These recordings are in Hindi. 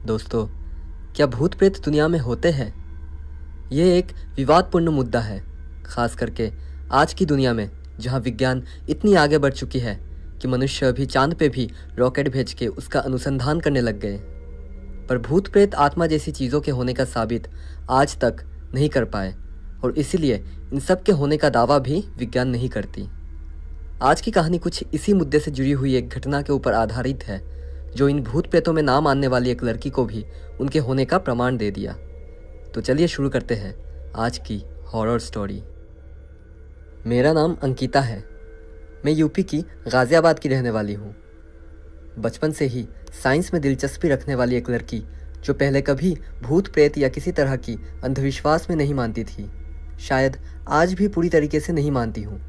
दोस्तों, क्या भूत प्रेत दुनिया में होते हैं? ये एक विवादपूर्ण मुद्दा है, खास करके आज की दुनिया में जहाँ विज्ञान इतनी आगे बढ़ चुकी है कि मनुष्य अभी चांद पे भी रॉकेट भेज के उसका अनुसंधान करने लग गए। पर भूत प्रेत आत्मा जैसी चीज़ों के होने का साबित आज तक नहीं कर पाए और इसीलिए इन सब के होने का दावा भी विज्ञान नहीं करती। आज की कहानी कुछ इसी मुद्दे से जुड़ी हुई एक घटना के ऊपर आधारित है, जो इन भूत प्रेतों में ना मानने वाली एक लड़की को भी उनके होने का प्रमाण दे दिया। तो चलिए शुरू करते हैं आज की हॉरर स्टोरी। मेरा नाम अंकिता है। मैं यूपी की गाज़ियाबाद की रहने वाली हूँ। बचपन से ही साइंस में दिलचस्पी रखने वाली एक लड़की, जो पहले कभी भूत प्रेत या किसी तरह की अंधविश्वास में नहीं मानती थी, शायद आज भी पूरी तरीके से नहीं मानती हूँ,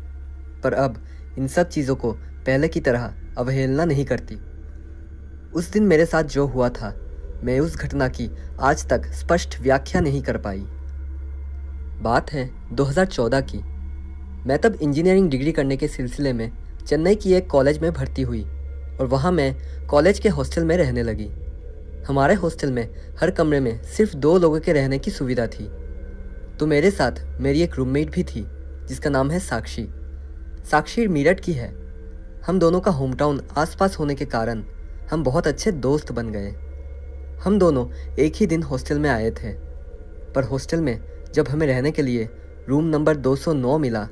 पर अब इन सब चीज़ों को पहले की तरह अवहेलना नहीं करती। उस दिन मेरे साथ जो हुआ था, मैं उस घटना की आज तक स्पष्ट व्याख्या नहीं कर पाई। बात है 2014 की। मैं तब इंजीनियरिंग डिग्री करने के सिलसिले में चेन्नई की एक कॉलेज में भर्ती हुई और वहाँ मैं कॉलेज के हॉस्टल में रहने लगी। हमारे हॉस्टल में हर कमरे में सिर्फ 2 लोगों के रहने की सुविधा थी। तो मेरे साथ मेरी एक रूममेट भी थी जिसका नाम है साक्षी। साक्षी मीरठ की है। हम दोनों का होम टाउन आसपास होने के कारण हम बहुत अच्छे दोस्त बन गए। हम दोनों एक ही दिन हॉस्टल में आए थे, पर हॉस्टल में जब हमें रहने के लिए रूम नंबर 209 मिला,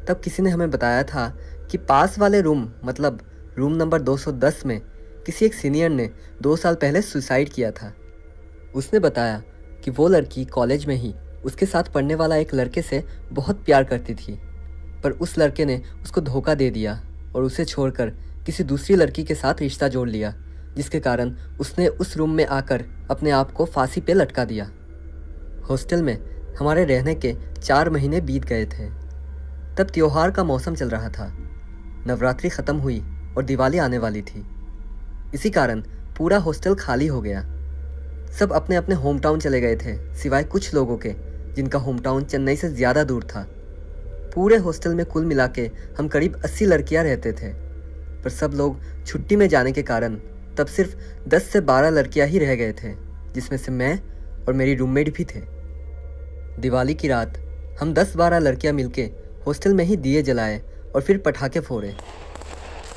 तब किसी ने हमें बताया था कि पास वाले रूम मतलब रूम नंबर 210 में किसी एक सीनियर ने 2 साल पहले सुसाइड किया था। उसने बताया कि वो लड़की कॉलेज में ही उसके साथ पढ़ने वाला एक लड़के से बहुत प्यार करती थी, पर उस लड़के ने उसको धोखा दे दिया और उसे छोड़कर किसी दूसरी लड़की के साथ रिश्ता जोड़ लिया, जिसके कारण उसने उस रूम में आकर अपने आप को फांसी पे लटका दिया। हॉस्टल में हमारे रहने के 4 महीने बीत गए थे। तब त्योहार का मौसम चल रहा था। नवरात्रि ख़त्म हुई और दिवाली आने वाली थी। इसी कारण पूरा हॉस्टल खाली हो गया। सब अपने अपने होम टाउन चले गए थे, सिवाय कुछ लोगों के जिनका होम टाउन चेन्नई से ज़्यादा दूर था। पूरे हॉस्टल में कुल मिला के हम करीब 80 लड़कियां रहते थे, पर सब लोग छुट्टी में जाने के कारण तब सिर्फ 10 से 12 लड़कियां ही रह गए थे, जिसमें से मैं और मेरी रूममेट भी थे। दिवाली की रात हम 10-12 लड़कियां मिलके हॉस्टल में ही दिए जलाए और फिर पटाखे फोड़े।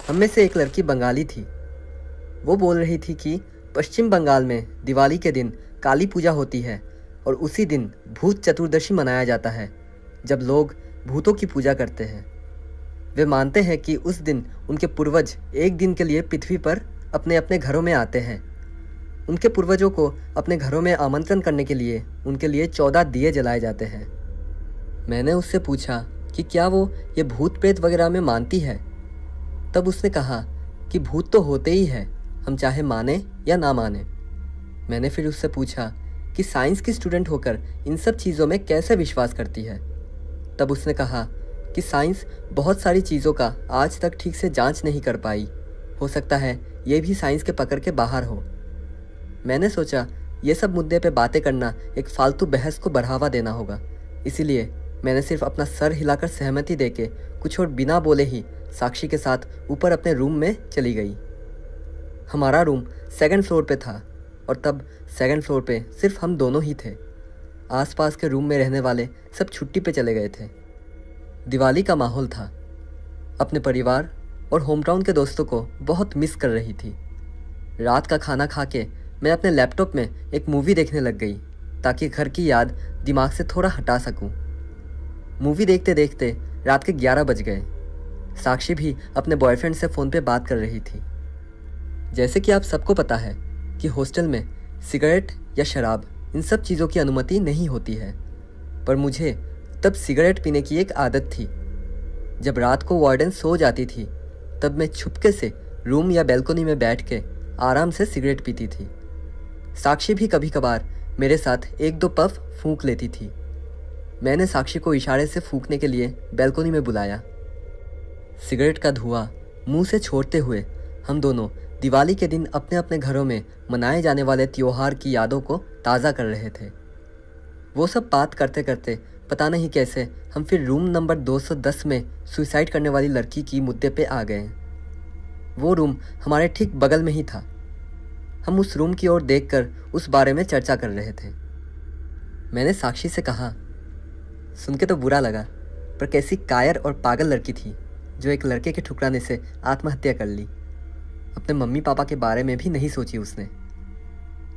हम में से एक लड़की बंगाली थी। वो बोल रही थी कि पश्चिम बंगाल में दिवाली के दिन काली पूजा होती है और उसी दिन भूत चतुर्दशी मनाया जाता है, जब लोग भूतों की पूजा करते हैं। वे मानते हैं कि उस दिन उनके पूर्वज एक दिन के लिए पृथ्वी पर अपने अपने घरों में आते हैं। उनके पूर्वजों को अपने घरों में आमंत्रण करने के लिए उनके लिए 14 दिए जलाए जाते हैं। मैंने उससे पूछा कि क्या वो ये भूत प्रेत वगैरह में मानती है। तब उसने कहा कि भूत तो होते ही हैं, हम चाहे माने या ना माने। मैंने फिर उससे पूछा कि साइंस की स्टूडेंट होकर इन सब चीज़ों में कैसे विश्वास करती है। तब उसने कहा कि साइंस बहुत सारी चीज़ों का आज तक ठीक से जांच नहीं कर पाई, हो सकता है ये भी साइंस के पकड़ के बाहर हो। मैंने सोचा ये सब मुद्दे पे बातें करना एक फालतू बहस को बढ़ावा देना होगा, इसीलिए मैंने सिर्फ अपना सर हिलाकर सहमति देके कुछ और बिना बोले ही साक्षी के साथ ऊपर अपने रूम में चली गई। हमारा रूम 2nd फ्लोर पे था और तब 2nd फ्लोर पे सिर्फ हम दोनों ही थे। आसपास के रूम में रहने वाले सब छुट्टी पे चले गए थे। दिवाली का माहौल था। अपने परिवार और होम टाउन के दोस्तों को बहुत मिस कर रही थी। रात का खाना खा के मैं अपने लैपटॉप में एक मूवी देखने लग गई, ताकि घर की याद दिमाग से थोड़ा हटा सकूं। मूवी देखते देखते रात के 11 बज गए। साक्षी भी अपने बॉयफ्रेंड से फ़ोन पे बात कर रही थी। जैसे कि आप सबको पता है कि हॉस्टल में सिगरेट या शराब इन सब चीज़ों की अनुमति नहीं होती है, पर मुझे तब सिगरेट पीने की एक आदत थी। जब रात को वार्डन सो जाती थी, तब मैं छुपके से रूम या बैल्कनी में बैठ के आराम से सिगरेट पीती थी। साक्षी भी कभी कभार मेरे साथ 1-2 पफ फूंक लेती थी। मैंने साक्षी को इशारे से फूंकने के लिए बैल्कनी में बुलाया। सिगरेट का धुआं मुंह से छोड़ते हुए हम दोनों दिवाली के दिन अपने अपने घरों में मनाए जाने वाले त्योहार की यादों को ताज़ा कर रहे थे। वो सब बात करते करते पता नहीं कैसे हम फिर रूम नंबर 210 में सुसाइड करने वाली लड़की की मुद्दे पे आ गए। वो रूम हमारे ठीक बगल में ही था। हम उस रूम की ओर देखकर उस बारे में चर्चा कर रहे थे। मैंने साक्षी से कहा, सुन के तो बुरा लगा, पर कैसी कायर और पागल लड़की थी जो एक लड़के के ठुकराने से आत्महत्या कर ली। अपने मम्मी पापा के बारे में भी नहीं सोची उसने।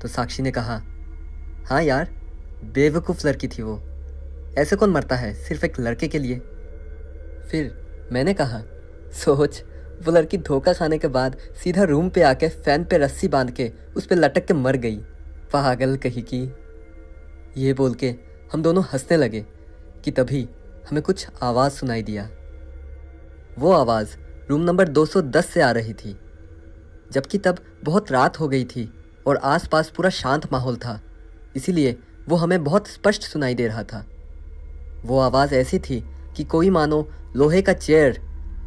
तो साक्षी ने कहा, हाँ यार, बेवकूफ़ लड़की थी वो। ऐसे कौन मरता है सिर्फ एक लड़के के लिए। फिर मैंने कहा, सोच, वो लड़की धोखा खाने के बाद सीधा रूम पे आके फैन पे रस्सी बांध के उस पे लटक के मर गई। पागल कहीं की। ये बोल के हम दोनों हंसने लगे कि तभी हमें कुछ आवाज़ सुनाई दिया। वो आवाज़ रूम नंबर 210 से आ रही थी, जबकि तब बहुत रात हो गई थी और आसपास पूरा शांत माहौल था, इसीलिए वो हमें बहुत स्पष्ट सुनाई दे रहा था। वो आवाज़ ऐसी थी कि कोई मानो लोहे का चेयर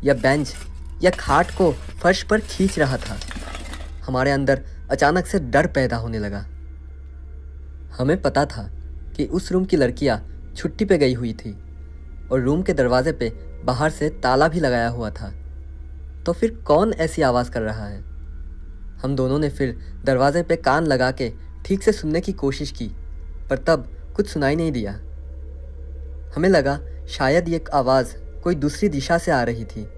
या बेंच या खाट को फर्श पर खींच रहा था। हमारे अंदर अचानक से डर पैदा होने लगा। हमें पता था कि उस रूम की लड़कियां छुट्टी पे गई हुई थी और रूम के दरवाजे पे बाहर से ताला भी लगाया हुआ था। तो फिर कौन ऐसी आवाज़ कर रहा है? हम दोनों ने फिर दरवाजे पे कान लगा के ठीक से सुनने की कोशिश की, पर तब कुछ सुनाई नहीं दिया। हमें लगा शायद ये आवाज़ कोई दूसरी दिशा से आ रही थी।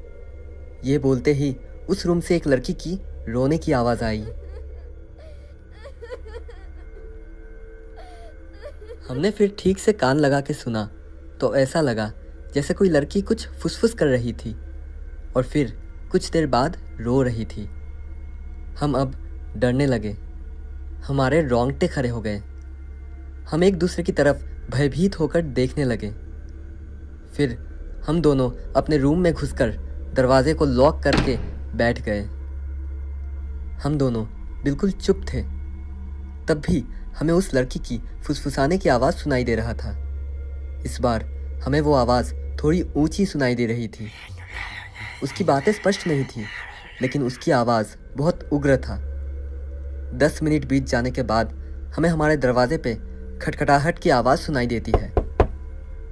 ये बोलते ही उस रूम से एक लड़की की रोने की आवाज़ आई। हमने फिर ठीक से कान लगा के सुना तो ऐसा लगा जैसे कोई लड़की कुछ फुसफुस कर रही थी और फिर कुछ देर बाद रो रही थी। हम अब डरने लगे। हमारे रोंगटे खड़े हो गए। हम एक दूसरे की तरफ भयभीत होकर देखने लगे। फिर हम दोनों अपने रूम में घुसकर दरवाजे को लॉक करके बैठ गए। हम दोनों बिल्कुल चुप थे। तब भी हमें उस लड़की की फुसफुसाने की आवाज़ सुनाई दे रहा था। इस बार हमें वो आवाज़ थोड़ी ऊंची सुनाई दे रही थी। उसकी बातें स्पष्ट नहीं थी, लेकिन उसकी आवाज़ बहुत उग्र था। 10 मिनट बीत जाने के बाद हमें हमारे दरवाजे पे खटखटाहट की आवाज़ सुनाई देती है।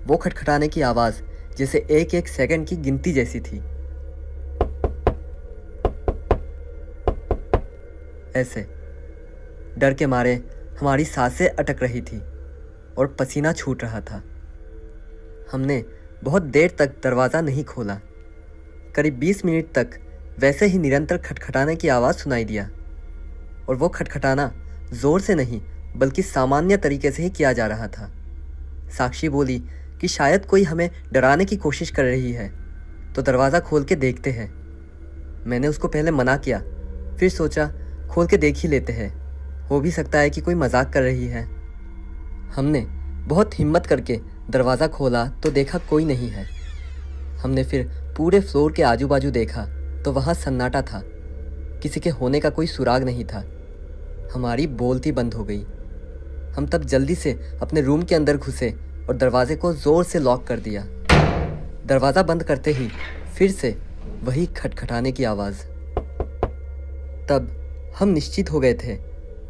वो खटखटाने की आवाज़ जैसे एक एक सेकंड की गिनती जैसी थी। ऐसे डर के मारे हमारी सांसें अटक रही थी और पसीना छूट रहा था। हमने बहुत देर तक दरवाज़ा नहीं खोला। करीब 20 मिनट तक वैसे ही निरंतर खटखटाने की आवाज़ सुनाई दिया, और वो खटखटाना ज़ोर से नहीं बल्कि सामान्य तरीके से ही किया जा रहा था। साक्षी बोली कि शायद कोई हमें डराने की कोशिश कर रही है, तो दरवाज़ा खोल के देखते हैं। मैंने उसको पहले मना किया, फिर सोचा खोल के देख ही लेते हैं, हो भी सकता है कि कोई मजाक कर रही है। हमने बहुत हिम्मत करके दरवाज़ा खोला तो देखा कोई नहीं है। हमने फिर पूरे फ्लोर के आजू बाजू देखा तो वहाँ सन्नाटा था, किसी के होने का कोई सुराग नहीं था। हमारी बोलती बंद हो गई। हम तब जल्दी से अपने रूम के अंदर घुसे और दरवाजे को ज़ोर से लॉक कर दिया। दरवाज़ा बंद करते ही फिर से वही खटखटाने की आवाज़। तब हम निश्चित हो गए थे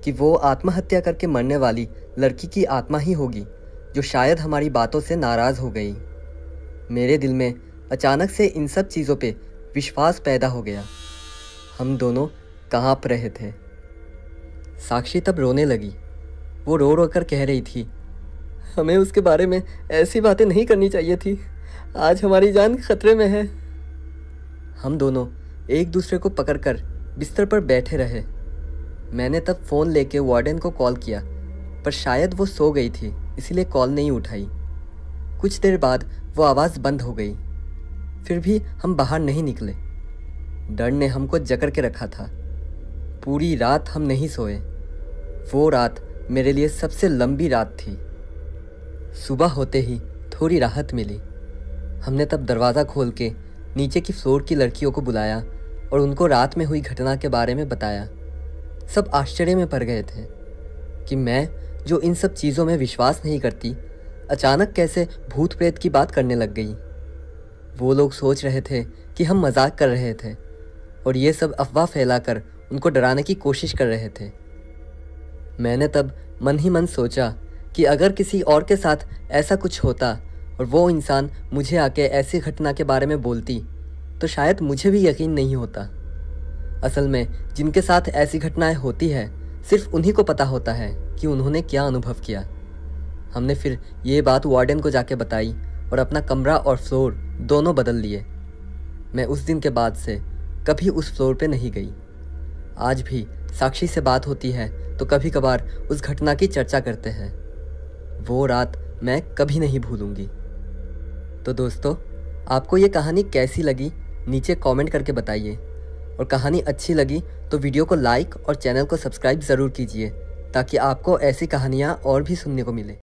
कि वो आत्महत्या करके मरने वाली लड़की की आत्मा ही होगी, जो शायद हमारी बातों से नाराज़ हो गई। मेरे दिल में अचानक से इन सब चीज़ों पे विश्वास पैदा हो गया। हम दोनों काँप रहे थे। साक्षी तब रोने लगी। वो रो रो कर कह रही थी, हमें उसके बारे में ऐसी बातें नहीं करनी चाहिए थी। आज हमारी जान खतरे में है। हम दोनों एक दूसरे को पकड़कर बिस्तर पर बैठे रहे। मैंने तब फ़ोन लेके वार्डन को कॉल किया, पर शायद वो सो गई थी, इसीलिए कॉल नहीं उठाई। कुछ देर बाद वो आवाज़ बंद हो गई। फिर भी हम बाहर नहीं निकले। डर ने हमको जकड़ के रखा था। पूरी रात हम नहीं सोए। वो रात मेरे लिए सबसे लंबी रात थी। सुबह होते ही थोड़ी राहत मिली। हमने तब दरवाज़ा खोल के नीचे की फ्लोर की लड़कियों को बुलाया और उनको रात में हुई घटना के बारे में बताया। सब आश्चर्य में पड़ गए थे कि मैं, जो इन सब चीज़ों में विश्वास नहीं करती, अचानक कैसे भूत प्रेत की बात करने लग गई। वो लोग सोच रहे थे कि हम मजाक कर रहे थे और ये सब अफवाह फैलाकर उनको डराने की कोशिश कर रहे थे। मैंने तब मन ही मन सोचा कि अगर किसी और के साथ ऐसा कुछ होता और वो इंसान मुझे आके ऐसी घटना के बारे में बोलती, तो शायद मुझे भी यकीन नहीं होता। असल में जिनके साथ ऐसी घटनाएं होती है सिर्फ उन्हीं को पता होता है कि उन्होंने क्या अनुभव किया। हमने फिर ये बात वार्डन को जाके बताई और अपना कमरा और फ्लोर दोनों बदल लिए। मैं उस दिन के बाद से कभी उस फ्लोर पे नहीं गई। आज भी साक्षी से बात होती है तो कभी कभार उस घटना की चर्चा करते हैं। वो रात मैं कभी नहीं भूलूंगी। तो दोस्तों, आपको ये कहानी कैसी लगी नीचे कमेंट करके बताइए, और कहानी अच्छी लगी तो वीडियो को लाइक और चैनल को सब्सक्राइब ज़रूर कीजिए ताकि आपको ऐसी कहानियाँ और भी सुनने को मिले।